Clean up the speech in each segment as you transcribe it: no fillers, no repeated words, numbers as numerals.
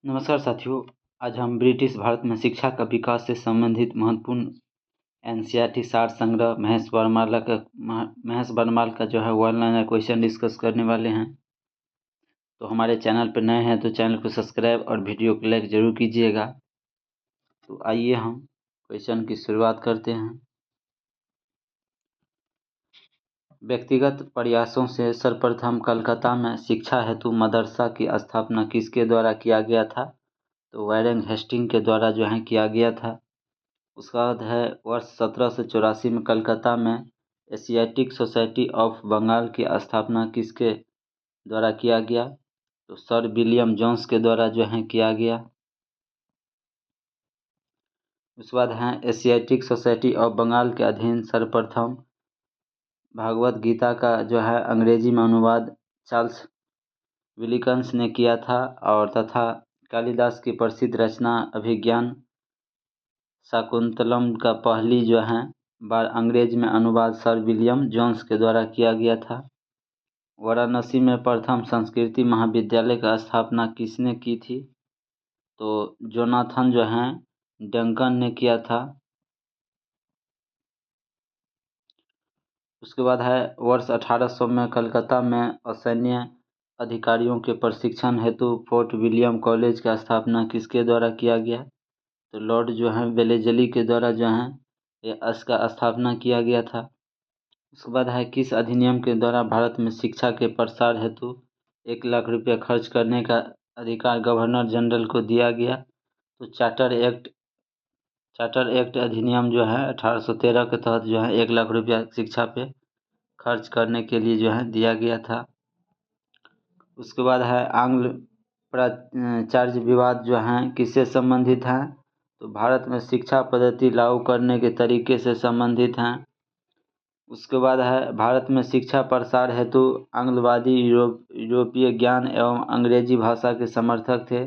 नमस्कार साथियों। आज हम ब्रिटिश भारत में शिक्षा का विकास से संबंधित महत्वपूर्ण एनसीईआरटी सार संग्रह महेश वर्माल का जो है वन लाइनर क्वेश्चन डिस्कस करने वाले हैं। तो हमारे चैनल पर नए हैं तो चैनल को सब्सक्राइब और वीडियो को लाइक जरूर कीजिएगा। तो आइए हम क्वेश्चन की शुरुआत करते हैं। व्यक्तिगत प्रयासों से सर्वप्रथम कलकत्ता में शिक्षा हेतु मदरसा की स्थापना किसके द्वारा किया गया था? तो वारेन हेस्टिंग के द्वारा जो है किया गया था। उसका बाद है वर्ष 1784 में कलकत्ता में एशियाटिक सोसाइटी ऑफ बंगाल की स्थापना किसके द्वारा किया गया? तो सर विलियम जोन्स के द्वारा जो है किया गया। उसके बाद है एशियाटिक सोसाइटी ऑफ बंगाल के अधीन सर्वप्रथम भागवत गीता का जो है अंग्रेजी में अनुवाद चार्ल्स विलिकन्स ने किया था और तथा कालिदास की प्रसिद्ध रचना अभिज्ञान शाकुंतलम का पहली जो है बार अंग्रेज में अनुवाद सर विलियम जोन्स के द्वारा किया गया था। वाराणसी में प्रथम संस्कृति महाविद्यालय का स्थापना किसने की थी? तो जोनाथन जो हैं डंकन ने किया था। उसके बाद है वर्ष 1800 में कलकत्ता में असैन्य अधिकारियों के प्रशिक्षण हेतु फोर्ट विलियम कॉलेज का स्थापना किसके द्वारा किया गया? तो लॉर्ड जो हैं वेलेजली के द्वारा जो है इसका स्थापना किया गया था। उसके बाद है किस अधिनियम के द्वारा भारत में शिक्षा के प्रसार हेतु 1 लाख रुपये खर्च करने का अधिकार गवर्नर जनरल को दिया गया? तो चार्टर एक्ट अधिनियम जो है 1813 के तहत जो है 1 लाख रुपया शिक्षा पे खर्च करने के लिए जो है दिया गया था। उसके बाद है आंग्ल प्राचार्य विवाद जो है किससे संबंधित है? तो भारत में शिक्षा पद्धति लागू करने के तरीके से संबंधित हैं। उसके बाद है भारत में शिक्षा प्रसार हेतु आंग्लवादी यूरोपीय ज्ञान एवं अंग्रेजी भाषा के समर्थक थे,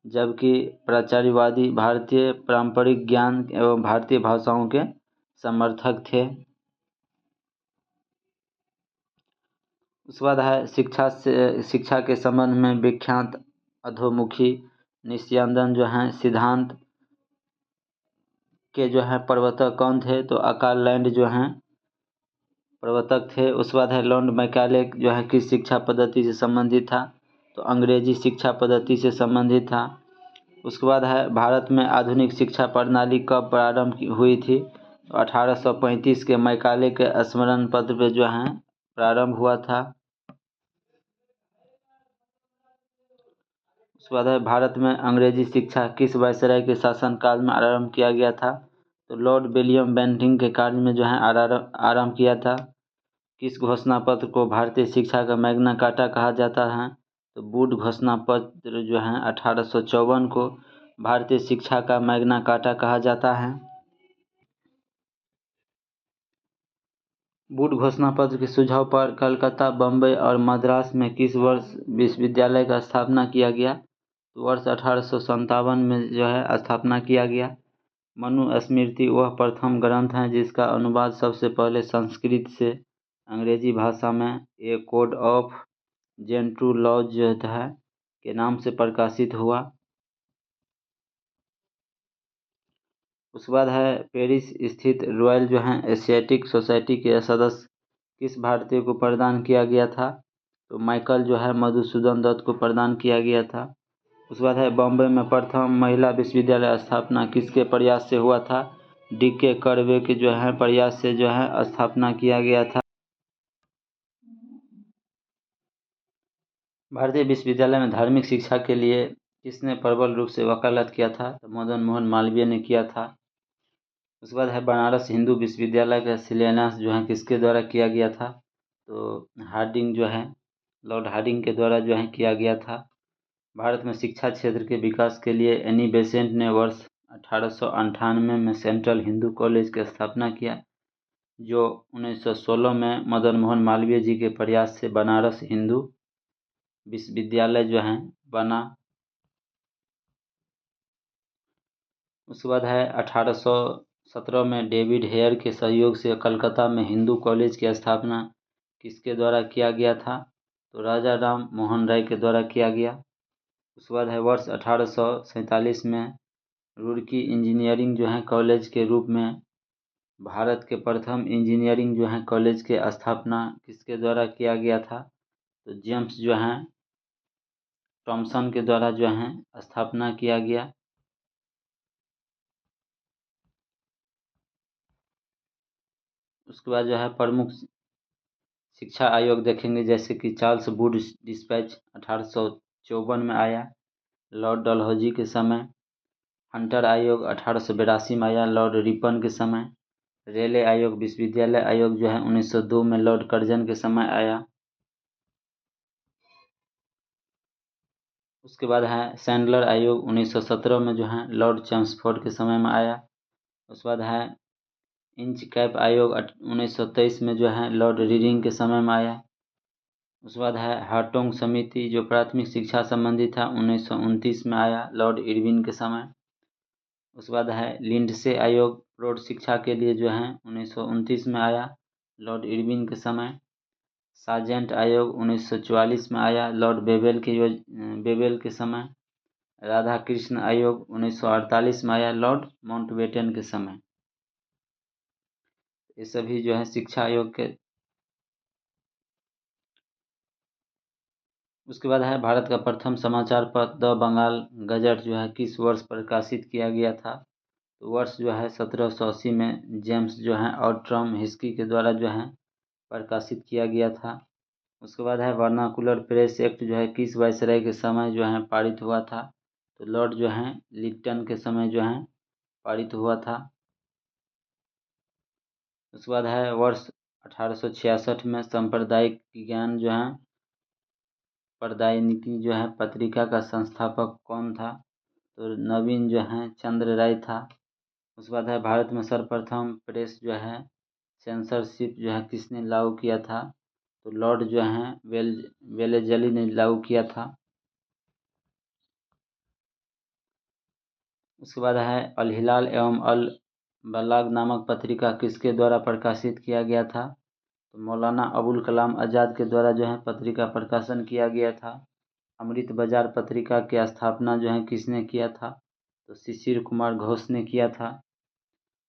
जबकि प्राचार्यवादी भारतीय पारंपरिक ज्ञान एवं भारतीय भाषाओं के समर्थक थे। उसके बाद है शिक्षा के संबंध में विख्यात अधोमुखी निस्यंदन जो हैं सिद्धांत के जो है प्रवर्तक कौन थे? तो अकाललैंड जो हैं प्रवर्तक थे। उसके बाद है लॉर्ड मैकाले जो है किस शिक्षा पद्धति से संबंधित था? तो अंग्रेजी शिक्षा पद्धति से संबंधित था। उसके बाद है भारत में आधुनिक शिक्षा प्रणाली कब प्रारंभ हुई थी? तो 1835 के मैकाले के स्मरण पत्र पे जो है प्रारंभ हुआ था। उसके बाद है भारत में अंग्रेजी शिक्षा किस वायसराय के शासनकाल में आरंभ किया गया था? तो लॉर्ड विलियम बेंटिंग के कार्य में जो है आरंभ किया था। किस घोषणा पत्र को भारतीय शिक्षा का मैग्ना कार्टा कहा जाता है? तो वुड घोषणा पत्र जो है 1854 को भारतीय शिक्षा का मैग्ना कार्टा कहा जाता है। वुड घोषणा पत्र के सुझाव पर कलकत्ता, बम्बई और मद्रास में किस वर्ष विश्वविद्यालय का स्थापना किया गया? तो वर्ष 1857 में जो है स्थापना किया गया। मनुस्मृति वह प्रथम ग्रंथ है जिसका अनुवाद सबसे पहले संस्कृत से अंग्रेजी भाषा में ए कोड ऑफ जेंट्रू लॉज जो है के नाम से प्रकाशित हुआ। उसके बाद है पेरिस स्थित रॉयल जो है एशियाटिक सोसाइटी के सदस्य किस भारतीय को प्रदान किया गया था? तो माइकल जो है मधुसूदन दत्त को प्रदान किया गया था। उसके बाद है बॉम्बे में प्रथम महिला विश्वविद्यालय स्थापना किसके प्रयास से हुआ था? डी.के. कर्वे के जो है प्रयास से जो है स्थापना किया गया था। भारतीय विश्वविद्यालय में धार्मिक शिक्षा के लिए किसने प्रबल रूप से वकालत किया था? तो मदन मोहन मालवीय ने किया था। उसके बाद है बनारस हिंदू विश्वविद्यालय का शिलान्यास जो है किसके द्वारा किया गया था? तो हार्डिंग जो है लॉर्ड हार्डिंग के द्वारा जो है किया गया था। भारत में शिक्षा क्षेत्र के विकास के लिए एनी बेसेंट ने वर्ष 1898 में सेंट्रल हिंदू कॉलेज की स्थापना किया, जो 1916 में मदन मोहन मालवीय जी के प्रयास से बनारस हिंदू विश्वविद्यालय जो है बना। उसके बाद है 1817 में डेविड हेयर के सहयोग से कलकत्ता में हिंदू कॉलेज की स्थापना किसके द्वारा किया गया था? तो राजा राम मोहन राय के द्वारा किया गया। उसके बाद है वर्ष 1847 में रुड़की इंजीनियरिंग जो है कॉलेज के रूप में भारत के प्रथम इंजीनियरिंग जो है कॉलेज के स्थापना किसके द्वारा किया गया था? तो जेम्स जो हैं थॉमसन के द्वारा जो है स्थापना किया गया। उसके बाद जो है प्रमुख शिक्षा आयोग देखेंगे, जैसे कि चार्ल्स वुड डिस्पैच 1854 में आया लॉर्ड डलहौजी के समय। हंटर आयोग 1882 में आया लॉर्ड रिपन के समय। रेले आयोग विश्वविद्यालय आयोग जो है 1902 में लॉर्ड कर्जन के समय आया। उसके बाद है सैंडलर आयोग 1917 में जो है लॉर्ड चैम्सफोर्ड के समय में आया। उसके बाद है इंच कैप आयोग 1923 में जो है लॉर्ड रीडिंग के समय में आया। उसके बाद है हार्टोंग समिति जो प्राथमिक शिक्षा संबंधी था 1929 में आया लॉर्ड इरविन के समय। उसके बाद है लिंडसे आयोग प्रौढ़ शिक्षा के लिए जो है 1929 में आया लॉर्ड इरविन के समय। सार्जेंट आयोग 1944 में आया लॉर्ड बेवेल के समय। राधा कृष्ण आयोग 1948 में आया लॉर्ड माउंटबेटन के समय। ये सभी जो है शिक्षा आयोग के। उसके बाद है भारत का प्रथम समाचार पत्र द बंगाल गजट जो है किस वर्ष प्रकाशित किया गया था? तो वर्ष जो है 1780 में जेम्स जो है ऑट्रम हिस्की के द्वारा जो है प्रकाशित किया गया था। उसके बाद है वर्नाकुलर प्रेस एक्ट जो है किस वायसराय के समय जो है पारित हुआ था? तो लॉर्ड जो है लिप्टन के समय जो है पारित हुआ था। उसके बाद है वर्ष 1866 में सांप्रदायिक ज्ञान जो है प्रदायिनी जो है पत्रिका का संस्थापक कौन था? तो नवीन जो है चंद्र राय था। उसके बाद है भारत में सर्वप्रथम प्रेस जो है सेंसरशिप जो है किसने लागू किया था? तो लॉर्ड जो है वेलेजली ने लागू किया था। उसके बाद है अल हिलाल एवं अल बलाग नामक पत्रिका किसके द्वारा प्रकाशित किया गया था? तो मौलाना अबुल कलाम आज़ाद के द्वारा जो है पत्रिका प्रकाशन किया गया था। अमृत बाजार पत्रिका की स्थापना जो है किसने किया था? तो शिशिर कुमार घोष ने किया था।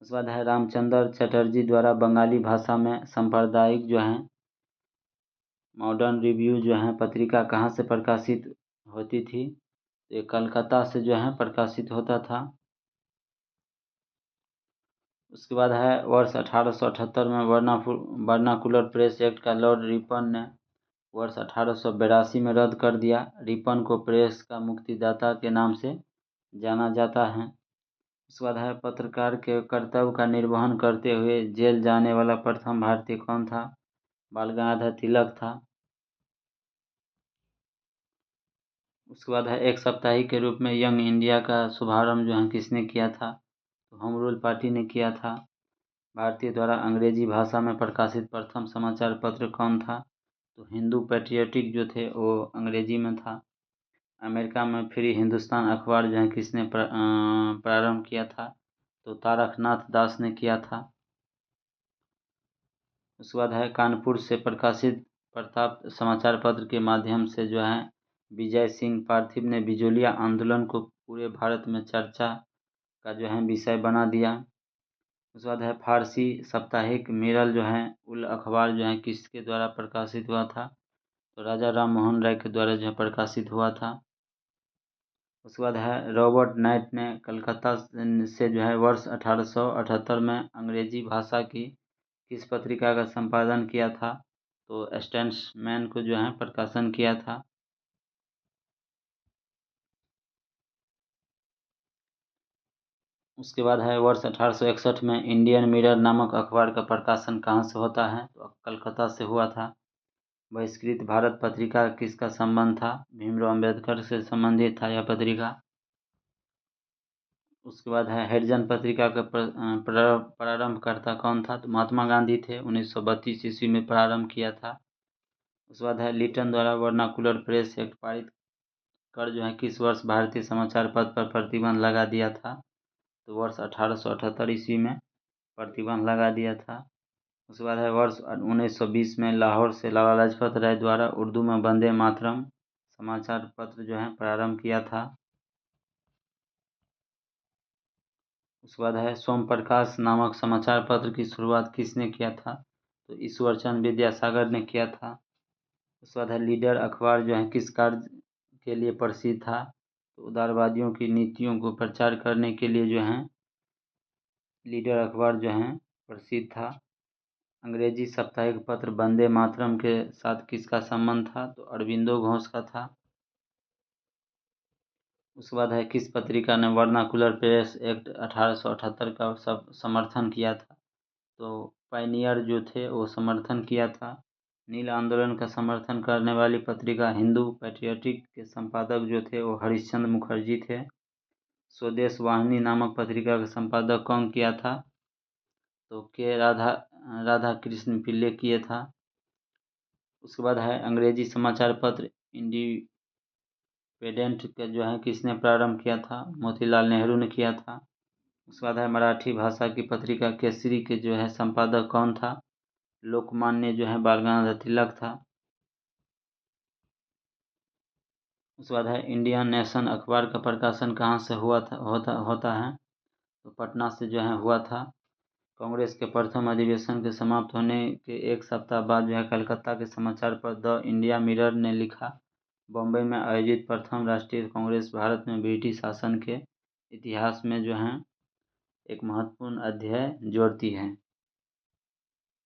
उसके बाद है रामचंद्र चटर्जी द्वारा बंगाली भाषा में सांप्रदायिक जो है मॉडर्न रिव्यू जो है पत्रिका कहाँ से प्रकाशित होती थी? ये कलकत्ता से जो है प्रकाशित होता था। उसके बाद है वर्ष 1878 में वर्नाकुलर प्रेस एक्ट का लॉर्ड रिपन ने वर्ष 1882 में रद्द कर दिया। रिपन को प्रेस का मुक्तिदाता के नाम से जाना जाता है। उसके बाद है पत्रकार के कर्तव्य का निर्वहन करते हुए जेल जाने वाला प्रथम भारतीय कौन था? बाल गंगाधर तिलक था। उसके बाद है एक साप्ताहिक के रूप में यंग इंडिया का शुभारंभ जो है किसने किया था? तो होम रूल पार्टी ने किया था। भारतीय द्वारा अंग्रेजी भाषा में प्रकाशित प्रथम समाचार पत्र कौन था? तो हिंदू पैट्रियटिक जो थे वो अंग्रेजी में था। अमेरिका में फ्री हिंदुस्तान अखबार जो है किसने प्रारंभ किया था? तो तारकनाथ दास ने किया था। उसके बाद है कानपुर से प्रकाशित प्रताप समाचार पत्र के माध्यम से जो है विजय सिंह पार्थिव ने बिजोलिया आंदोलन को पूरे भारत में चर्चा का जो है विषय बना दिया। उसके बाद है फारसी साप्ताहिक मिरल जो है उल अखबार जो है किसके द्वारा प्रकाशित हुआ था? तो राजा राम मोहन राय के द्वारा जो है प्रकाशित हुआ था। उसके बाद है रॉबर्ट नाइट ने कलकत्ता से जो है वर्ष 1878 में अंग्रेजी भाषा की किस पत्रिका का संपादन किया था? तो स्टैट्समैन को जो है प्रकाशन किया था। उसके बाद है वर्ष 1861 में इंडियन मिरर नामक अखबार का प्रकाशन कहाँ से होता है? तो कलकत्ता से हुआ था। बहिष्कृत भारत पत्रिका किसका संबंध था? भीमराव अम्बेडकर से संबंधित था यह पत्रिका। उसके बाद है हरिजन पत्रिका का प्रारंभकर्ता कौन था? तो महात्मा गांधी थे। 1932 ईस्वी में प्रारंभ किया था। उसके बाद है लिटन द्वारा वर्नाकुलर प्रेस एक्ट पारित कर जो है किस वर्ष भारतीय समाचार पत्र पर प्रतिबंध लगा दिया था? तो वर्ष 1878 ईस्वी में प्रतिबंध लगा दिया था। उसके बाद है वर्ष 1920 में लाहौर से लाला लाजपत राय द्वारा उर्दू में वंदे मातरम समाचार पत्र जो है प्रारंभ किया था। उसके बाद है सोम प्रकाश नामक समाचार पत्र की शुरुआत किसने किया था? तो ईश्वर चंद्र विद्यासागर ने किया था। उसके बाद है लीडर अखबार जो है किस कार्य के लिए प्रसिद्ध था? तो उदारवादियों की नीतियों को प्रचार करने के लिए जो है लीडर अखबार जो है प्रसिद्ध था। अंग्रेजी साप्ताहिक पत्र वंदे मातरम के साथ किसका संबंध था? तो अरबिंदो घोष का था। उसके बाद है किस पत्रिका ने वर्नाकुलर प्रेस एक्ट 1878 का समर्थन किया था? तो पायनियर जो थे वो समर्थन किया था। नील आंदोलन का समर्थन करने वाली पत्रिका हिंदू पैट्रियटिक के संपादक जो थे वो हरिश्चंद्र मुखर्जी थे। स्वदेश वाहिनी नामक पत्रिका का संपादक कौन किया था? तो के राधा कृष्ण पिल्ले किए था। उसके बाद है अंग्रेजी समाचार पत्र इंडिपेंडेंट का जो है किसने प्रारंभ किया था? मोतीलाल नेहरू ने किया था। उसके बाद है मराठी भाषा की पत्रिका केसरी के जो है संपादक कौन था? लोकमान्य जो है बाल गंगाधर तिलक था। उसके बाद है इंडियन नेशन अखबार का प्रकाशन कहाँ से हुआ था होता है? तो पटना से जो है हुआ था। कांग्रेस के प्रथम अधिवेशन के समाप्त होने के एक सप्ताह बाद जो है कलकत्ता के समाचार पत्र द इंडिया मिरर ने लिखा, बम्बई में आयोजित प्रथम राष्ट्रीय कांग्रेस भारत में ब्रिटिश शासन के इतिहास में जो है एक महत्वपूर्ण अध्याय जोड़ती है।